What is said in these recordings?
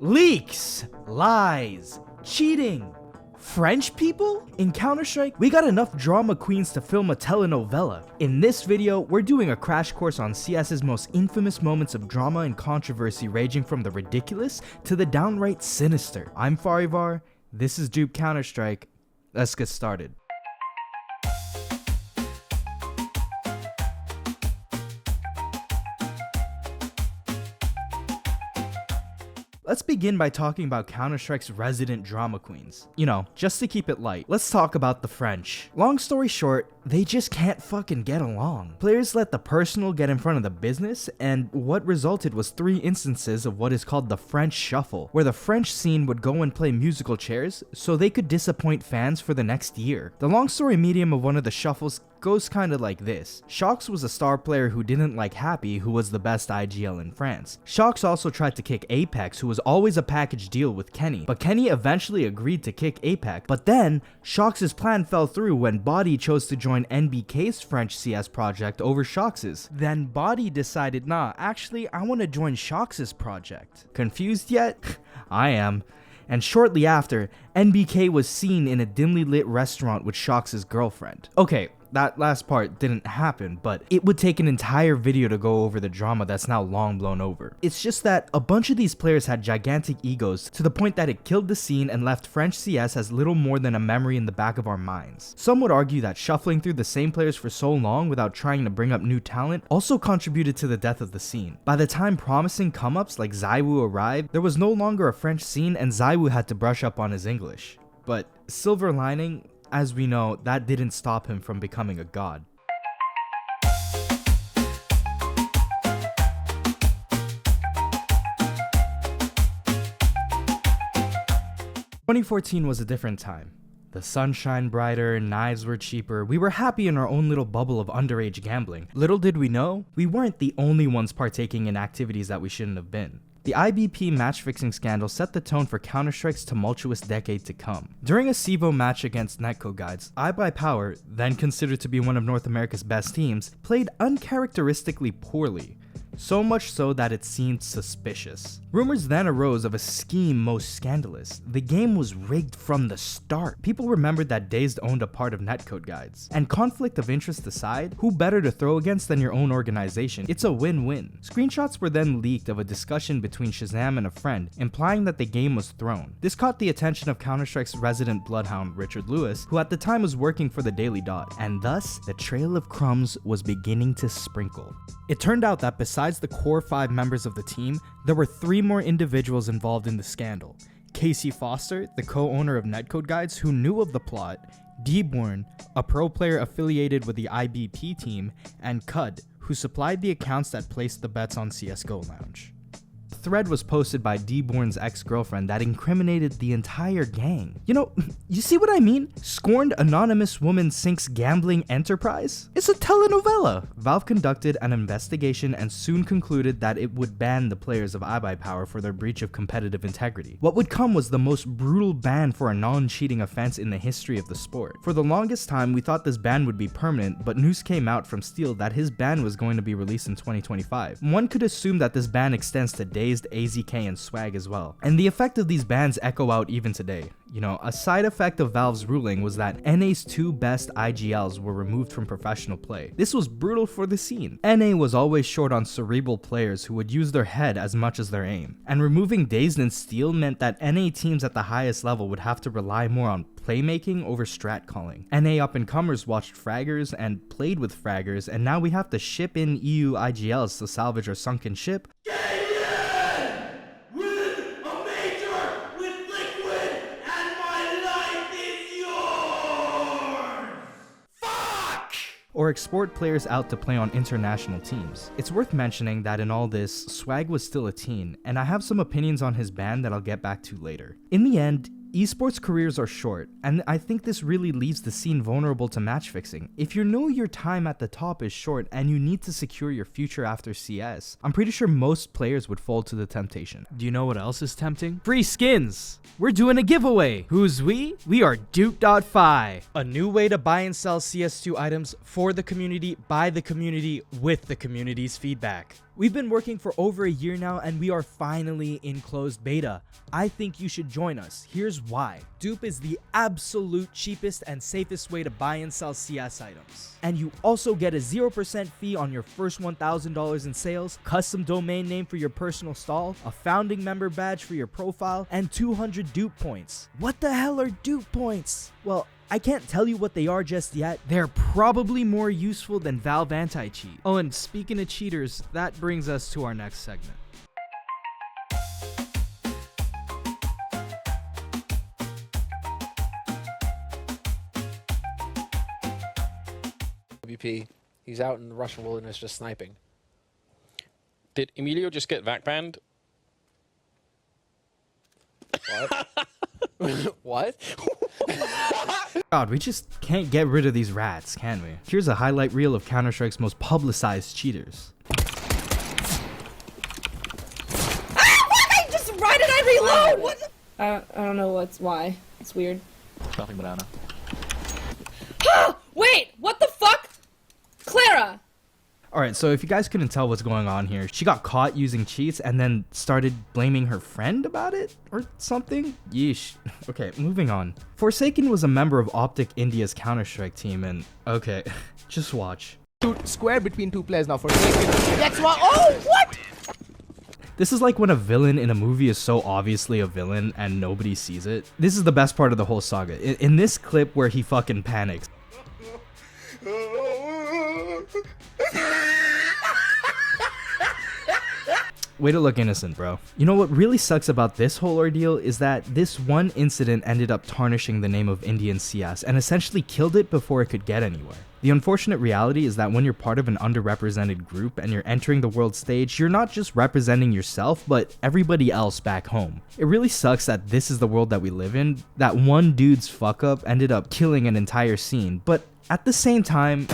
Leaks, lies, cheating. French people? In Counter-Strike, we got enough drama queens to film a telenovela. In this video, we're doing a crash course on CS's most infamous moments of drama and controversy, ranging from the ridiculous to the downright sinister. I'm Farivar, this is Dupe Counter-Strike. Let's get started. Let's begin by talking about Counter-Strike's resident drama queens. You know, just to keep it light, let's talk about the French. Long story short, they just can't fucking get along. Players let the personal get in front of the business, and what resulted was 3 instances of what is called the French Shuffle, where the French scene would go and play musical chairs so they could disappoint fans for the next year. The long story medium of one of the shuffles goes kinda like this. Shox was a star player who didn't like Happy, who was the best IGL in France. Shox also tried to kick Apex, who was always a package deal with Kenny, but Kenny eventually agreed to kick Apex. But then, Shox's plan fell through when Body chose to join NBK's French CS project over Shox's. Then Body decided, nah, actually I want to join Shox's project. Confused yet? I am. And shortly after, NBK was seen in a dimly lit restaurant with Shox's girlfriend. Okay, that last part didn't happen, but it would take an entire video to go over the drama that's now long blown over. It's just that a bunch of these players had gigantic egos to the point that it killed the scene and left French CS as little more than a memory in the back of our minds. Some would argue that shuffling through the same players for so long without trying to bring up new talent also contributed to the death of the scene. By the time promising come-ups like ZywOo arrived, there was no longer a French scene and ZywOo had to brush up on his English. But silver lining, as we know, that didn't stop him from becoming a god. "2014 was a different time. The sun shined brighter, knives were cheaper, we were happy in our own little bubble of underage gambling. Little did we know, we weren't the only ones partaking in activities that we shouldn't have been. The IBP match-fixing scandal set the tone for Counter-Strike's tumultuous decade to come. During a CEVO match against Netcode Guides, IBuyPower, then considered to be one of North America's best teams, played uncharacteristically poorly. So much so that it seemed suspicious. Rumors then arose of a scheme most scandalous. The game was rigged from the start. People remembered that Dazed owned a part of Netcode Guides. And conflict of interest aside, who better to throw against than your own organization? It's a win-win. Screenshots were then leaked of a discussion between Shazam and a friend, implying that the game was thrown. This caught the attention of Counter-Strike's resident bloodhound Richard Lewis, who at the time was working for the Daily Dot, and thus, the trail of crumbs was beginning to sprinkle. It turned out that besides the core 5 members of the team, there were 3 more individuals involved in the scandal. Casey Foster, the co-owner of Netcode Guides, who knew of the plot, Deborn, a pro player affiliated with the IBP team, and Cud, who supplied the accounts that placed the bets on CSGO Lounge. A thread was posted by Deborn's ex-girlfriend that incriminated the entire gang. You know, you see what I mean? Scorned anonymous woman sinks gambling enterprise? It's a telenovela! Valve conducted an investigation and soon concluded that it would ban the players of IBuyPower for their breach of competitive integrity. What would come was the most brutal ban for a non-cheating offense in the history of the sport. For the longest time, we thought this ban would be permanent, but news came out from Steel that his ban was going to be released in 2025. One could assume that this ban extends to Dazed, AZK, and Swag as well. And the effect of these bans echo out even today. You know, a side effect of Valve's ruling was that NA's 2 best IGLs were removed from professional play. This was brutal for the scene. NA was always short on cerebral players who would use their head as much as their aim. And removing Dazed and Steel meant that NA teams at the highest level would have to rely more on playmaking over strat calling. NA up-and-comers watched fraggers and played with fraggers, and now we have to ship in EU IGLs to salvage our sunken ship. Or export players out to play on international teams. It's worth mentioning that in all this, Swag was still a teen, and I have some opinions on his ban that I'll get back to later. In the end, esports careers are short, and I think this really leaves the scene vulnerable to match fixing. If you know your time at the top is short and you need to secure your future after CS, I'm pretty sure most players would fall to the temptation. Do you know what else is tempting? Free skins! We're doing a giveaway! Who's we? We are Dupe.fi, a new way to buy and sell CS2 items for the community, by the community, with the community's feedback. We've been working for over a year now and we are finally in closed beta. I think you should join us. Here's why. Dupe is the absolute cheapest and safest way to buy and sell CS items. And you also get a 0% fee on your first $1,000 in sales, custom domain name for your personal stall, a founding member badge for your profile, and 200 dupe points. What the hell are dupe points? Well, I can't tell you what they are just yet. They're probably more useful than Valve anti-cheat. Oh, and speaking of cheaters, that brings us to our next segment. WP, he's out in the Russian wilderness just sniping. Did Emilio just get vac banned? What? What? God, we just can't get rid of these rats, can we? Here's a highlight reel of Counter-Strike's most publicized cheaters. I just right and I reload! What the? I don't know why. It's weird. Nothing banana. Wait, what the fuck? Clara! Alright, so if you guys couldn't tell what's going on here, she got caught using cheats and then started blaming her friend about it? Or something? Yeesh. Okay, moving on. Forsaken was a member of Optic India's Counter-Strike team and... okay, just watch. Square between two players now for Forsaken. That's why. Oh, what? This is like when a villain in a movie is so obviously a villain and nobody sees it. This is the best part of the whole saga. In this clip where he fucking panics. Way to look innocent, bro. You know what really sucks about this whole ordeal is that this one incident ended up tarnishing the name of Indian CS and essentially killed it before it could get anywhere. The unfortunate reality is that when you're part of an underrepresented group and you're entering the world stage, you're not just representing yourself, but everybody else back home. It really sucks that this is the world that we live in, that one dude's fuck up ended up killing an entire scene, but at the same time,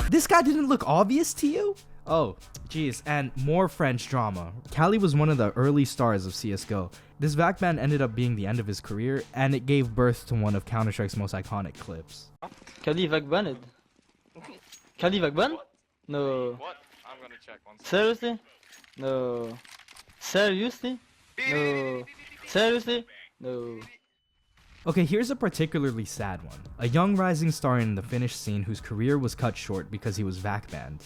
this guy didn't look obvious to you? Oh, geez, and more French drama. Cali was one of the early stars of CSGO. This vac ban ended up being the end of his career, and it gave birth to one of Counter-Strike's most iconic clips. Cali vac banned? Cali vac banned? No. What? I'm gonna check one second. Seriously? No. Seriously? No. Seriously? No. Okay, here's a particularly sad one. A young rising star in the Finnish scene whose career was cut short because he was vac banned.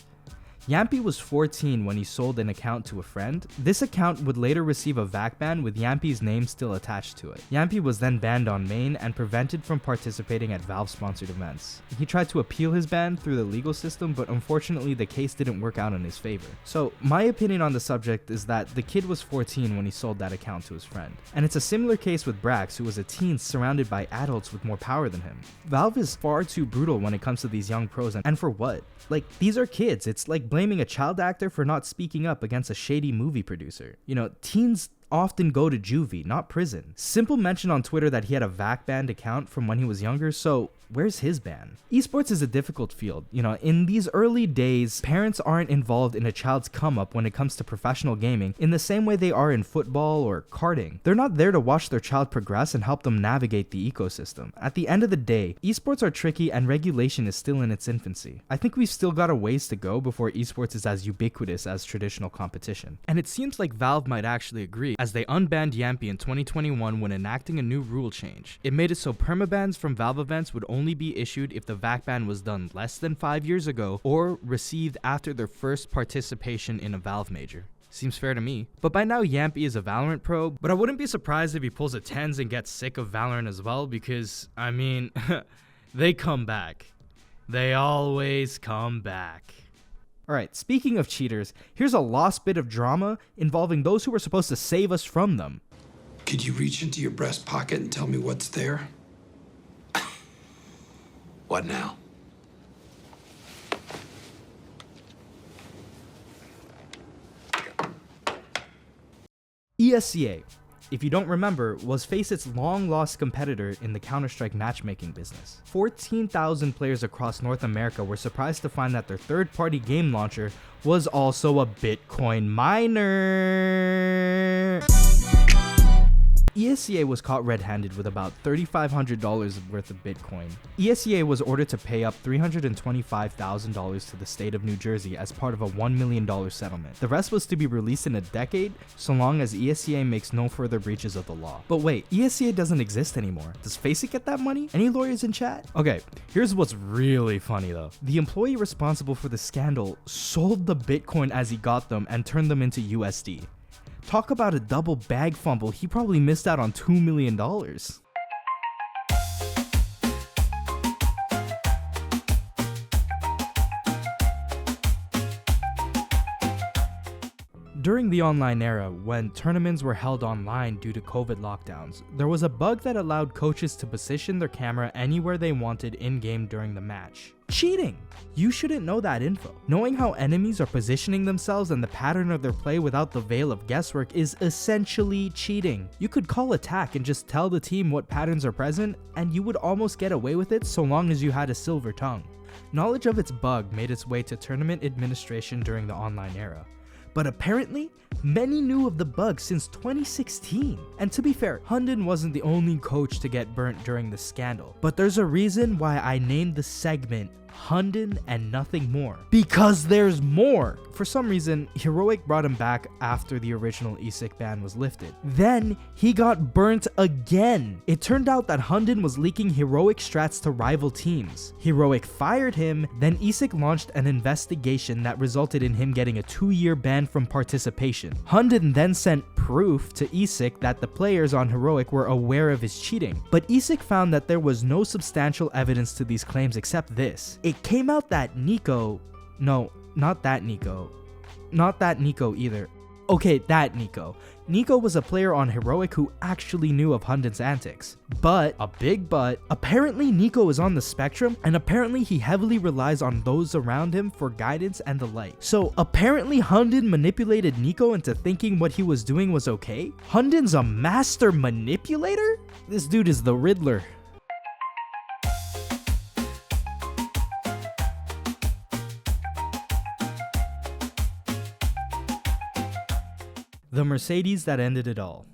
Yampy was 14 when he sold an account to a friend. This account would later receive a vac ban with Yampy's name still attached to it. Yampy was then banned on main and prevented from participating at Valve-sponsored events. He tried to appeal his ban through the legal system, but unfortunately the case didn't work out in his favor. So my opinion on the subject is that the kid was 14 when he sold that account to his friend. And it's a similar case with Brax, who was a teen surrounded by adults with more power than him. Valve is far too brutal when it comes to these young pros, and for what? Like, these are kids. It's like blaming a child actor for not speaking up against a shady movie producer. You know, teens often go to juvie, not prison. Simple mentioned on Twitter that he had a vac banned account from when he was younger, so where's his ban? Esports is a difficult field. You know, in these early days, parents aren't involved in a child's come up when it comes to professional gaming in the same way they are in football or karting. They're not there to watch their child progress and help them navigate the ecosystem. At the end of the day, esports are tricky and regulation is still in its infancy. I think we've still got a ways to go before esports is as ubiquitous as traditional competition. And it seems like Valve might actually agree, as they unbanned Yampy in 2021 when enacting a new rule change. It made it so permabans from Valve events would only be issued if the vac ban was done less than 5 years ago or received after their first participation in a Valve major. Seems fair to me. But by now Yampy is a Valorant pro, but I wouldn't be surprised if he pulls a TENS and gets sick of Valorant as well, because, I mean, they come back. They always come back. Alright, speaking of cheaters, here's a lost bit of drama involving those who were supposed to save us from them. Could you reach into your breast pocket and tell me what's there? What now? ESEA, if you don't remember, was Facet's long-lost competitor in the Counter-Strike matchmaking business. 14,000 players across North America were surprised to find that their third-party game launcher was also a Bitcoin miner. ESEA was caught red-handed with about $3,500 worth of Bitcoin. ESEA was ordered to pay up $325,000 to the state of New Jersey as part of a $1 million settlement. The rest was to be released in a decade, so long as ESEA makes no further breaches of the law. But wait, ESEA doesn't exist anymore. Does Faceit get that money? Any lawyers in chat? Okay, here's what's really funny though. The employee responsible for the scandal sold the Bitcoin as he got them and turned them into USD. Talk about a double bag fumble, he probably missed out on $2 million. During the online era, when tournaments were held online due to COVID lockdowns, there was a bug that allowed coaches to position their camera anywhere they wanted in-game during the match. Cheating! You shouldn't know that info. Knowing how enemies are positioning themselves and the pattern of their play without the veil of guesswork is essentially cheating. You could call attack and just tell the team what patterns are present, and you would almost get away with it so long as you had a silver tongue. Knowledge of its bug made its way to tournament administration during the online era. But apparently, many knew of the bug since 2016. And to be fair, HUNDEN wasn't the only coach to get burnt during the scandal. But there's a reason why I named the segment HUNDEN and nothing more. Because there's more! For some reason, Heroic brought him back after the original ESEA ban was lifted. Then, he got burnt again! It turned out that HUNDEN was leaking Heroic strats to rival teams. Heroic fired him, then ESEA launched an investigation that resulted in him getting a 2-year ban from participation. HUNDEN then sent proof to ESEA that the players on Heroic were aware of his cheating, but ESEA found that there was no substantial evidence to these claims except this. It came out that Nico, no, not that Nico either. Okay, that Nico. Nico was a player on Heroic who actually knew of HUNDEN's antics. But, a big but, apparently Nico is on the spectrum, and apparently he heavily relies on those around him for guidance and the like. So apparently HUNDEN manipulated Nico into thinking what he was doing was okay? HUNDEN's a master manipulator? This dude is the Riddler. The Mercedes that ended it all.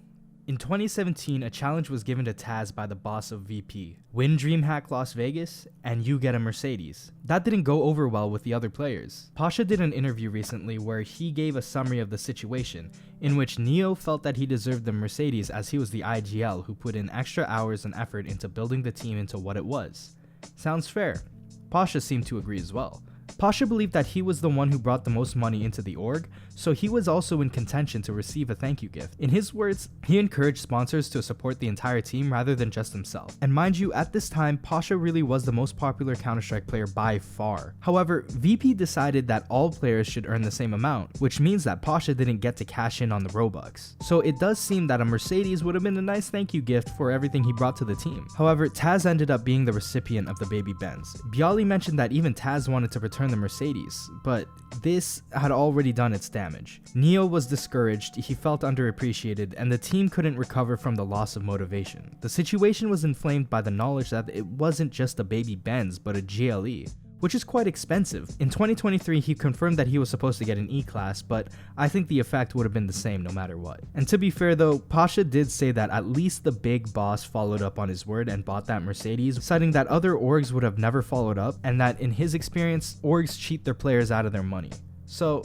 In 2017, a challenge was given to Taz by the boss of VP. Win DreamHack Las Vegas, and you get a Mercedes. That didn't go over well with the other players. Pasha did an interview recently where he gave a summary of the situation, in which Neo felt that he deserved the Mercedes as he was the IGL who put in extra hours and effort into building the team into what it was. Sounds fair. Pasha seemed to agree as well. Pasha believed that he was the one who brought the most money into the org, so he was also in contention to receive a thank you gift. In his words, he encouraged sponsors to support the entire team rather than just himself. And mind you, at this time, Pasha really was the most popular Counter-Strike player by far. However, VP decided that all players should earn the same amount, which means that Pasha didn't get to cash in on the Robux. So it does seem that a Mercedes would have been a nice thank you gift for everything he brought to the team. However, Taz ended up being the recipient of the baby Benz. Bialy mentioned that even Taz wanted to return the Mercedes, but this had already done its damage. Neo was discouraged, he felt underappreciated, and the team couldn't recover from the loss of motivation. The situation was inflamed by the knowledge that it wasn't just a baby Benz, but a GLE, which is quite expensive. In 2023, he confirmed that he was supposed to get an E-Class, but I think the effect would have been the same no matter what. And to be fair though, Pasha did say that at least the big boss followed up on his word and bought that Mercedes, citing that other orgs would have never followed up, and that in his experience, orgs cheat their players out of their money. So,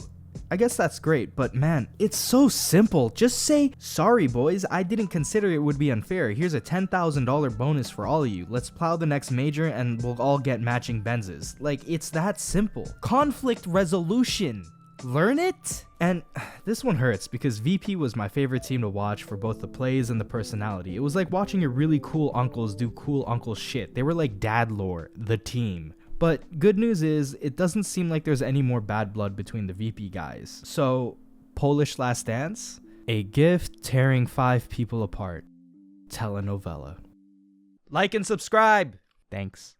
I guess that's great, but man, it's so simple. Just say, sorry boys, I didn't consider it would be unfair. Here's a $10,000 bonus for all of you. Let's plow the next major and we'll all get matching Benzes. Like, it's that simple. Conflict resolution. Learn it? And this one hurts because VP was my favorite team to watch for both the plays and the personality. It was like watching your really cool uncles do cool uncle shit. They were like dad lore, the team. But good news is, it doesn't seem like there's any more bad blood between the VP guys. So, Polish Last Dance? A gift tearing 5 people apart. Telenovela. Like and subscribe! Thanks.